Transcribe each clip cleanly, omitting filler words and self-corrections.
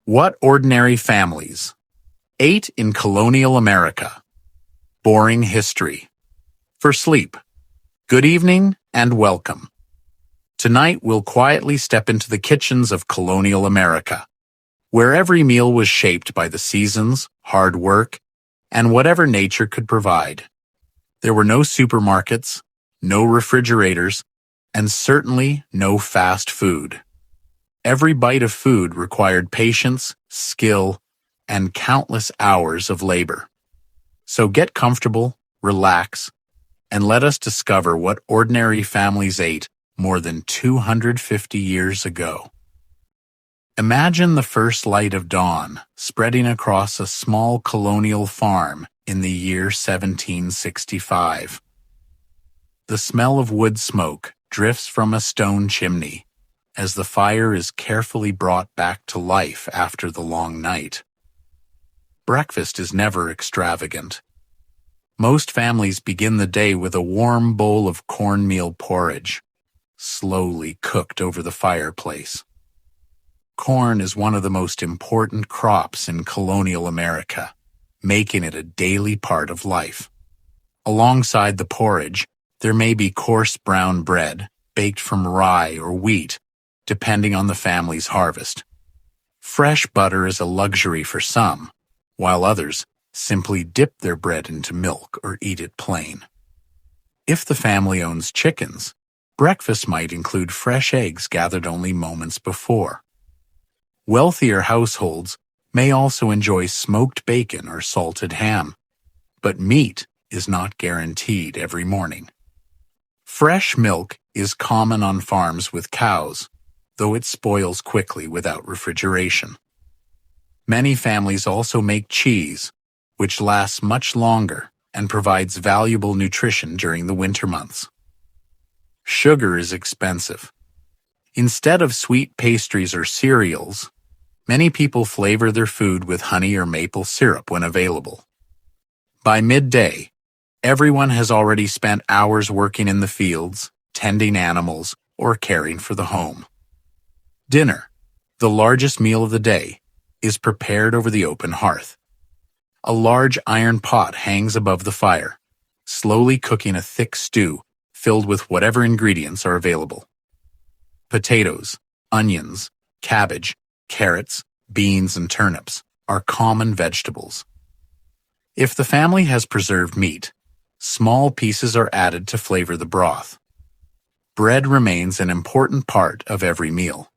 What ordinary families ate in colonial America? Boring history. For sleep. Good evening and welcome. Tonight we'll quietly step into the kitchens of colonial America, where every meal was shaped by the seasons, hard work, and whatever nature could provide. There were no supermarkets, no refrigerators, and certainly no fast food. Every bite of food required patience, skill, and countless hours of labor. So get comfortable, relax, and let us discover what ordinary families ate more than 250 years ago. Imagine the first light of dawn spreading across a small colonial farm in the year 1765. The smell of wood smoke drifts from a stone chimney as the fire is carefully brought back to life after the long night. Breakfast is never extravagant. Most families begin the day with a warm bowl of cornmeal porridge, slowly cooked over the fireplace. Corn is one of the most important crops in colonial America, making it a daily part of life. Alongside the porridge, there may be coarse brown bread, baked from rye or wheat, depending on the family's harvest. Fresh butter is a luxury for some, while others simply dip their bread into milk or eat it plain. If the family owns chickens, breakfast might include fresh eggs gathered only moments before. Wealthier households may also enjoy smoked bacon or salted ham, but meat is not guaranteed every morning. Fresh milk is common on farms with cows, though it spoils quickly without refrigeration. Many families also make cheese, which lasts much longer and provides valuable nutrition during the winter months. Sugar is expensive. Instead of sweet pastries or cereals, many people flavor their food with honey or maple syrup when available. By midday, everyone has already spent hours working in the fields, tending animals, or caring for the home. Dinner, the largest meal of the day, is prepared over the open hearth. A large iron pot hangs above the fire, slowly cooking a thick stew filled with whatever ingredients are available. Potatoes, onions, cabbage, carrots, beans, and turnips are common vegetables. If the family has preserved meat, small pieces are added to flavor the broth. Bread remains an important part of every meal.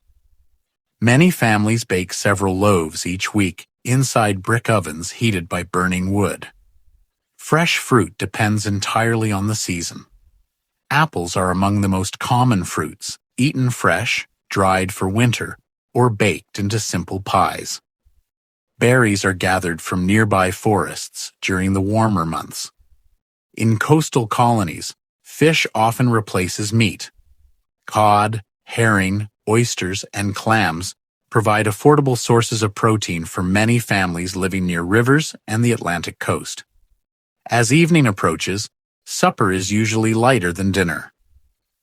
Many families bake several loaves each week inside brick ovens heated by burning wood. Fresh fruit depends entirely on the season. Apples are among the most common fruits, eaten fresh, dried for winter, or baked into simple pies. Berries are gathered from nearby forests during the warmer months. In coastal colonies, fish often replaces meat. Cod, herring, oysters, and clams provide affordable sources of protein for many families living near rivers and the Atlantic coast. As evening approaches, supper is usually lighter than dinner.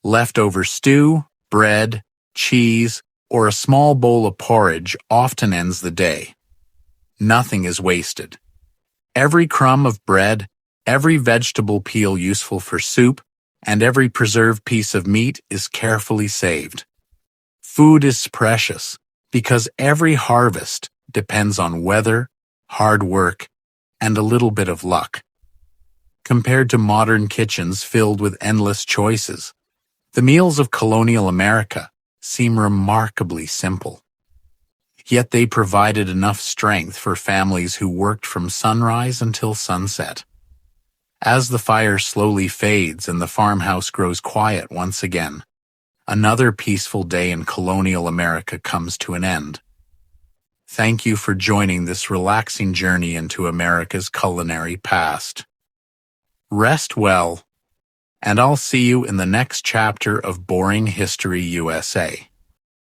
Leftover stew, bread, cheese, or a small bowl of porridge often ends the day. Nothing is wasted. Every crumb of bread, every vegetable peel useful for soup, and every preserved piece of meat is carefully saved. Food is precious because every harvest depends on weather, hard work, and a little bit of luck. Compared to modern kitchens filled with endless choices, the meals of colonial America seem remarkably simple. Yet they provided enough strength for families who worked from sunrise until sunset. As the fire slowly fades and the farmhouse grows quiet once again, another peaceful day in colonial America comes to an end. Thank you for joining this relaxing journey into America's culinary past. Rest well, and I'll see you in the next chapter of Boring History USA.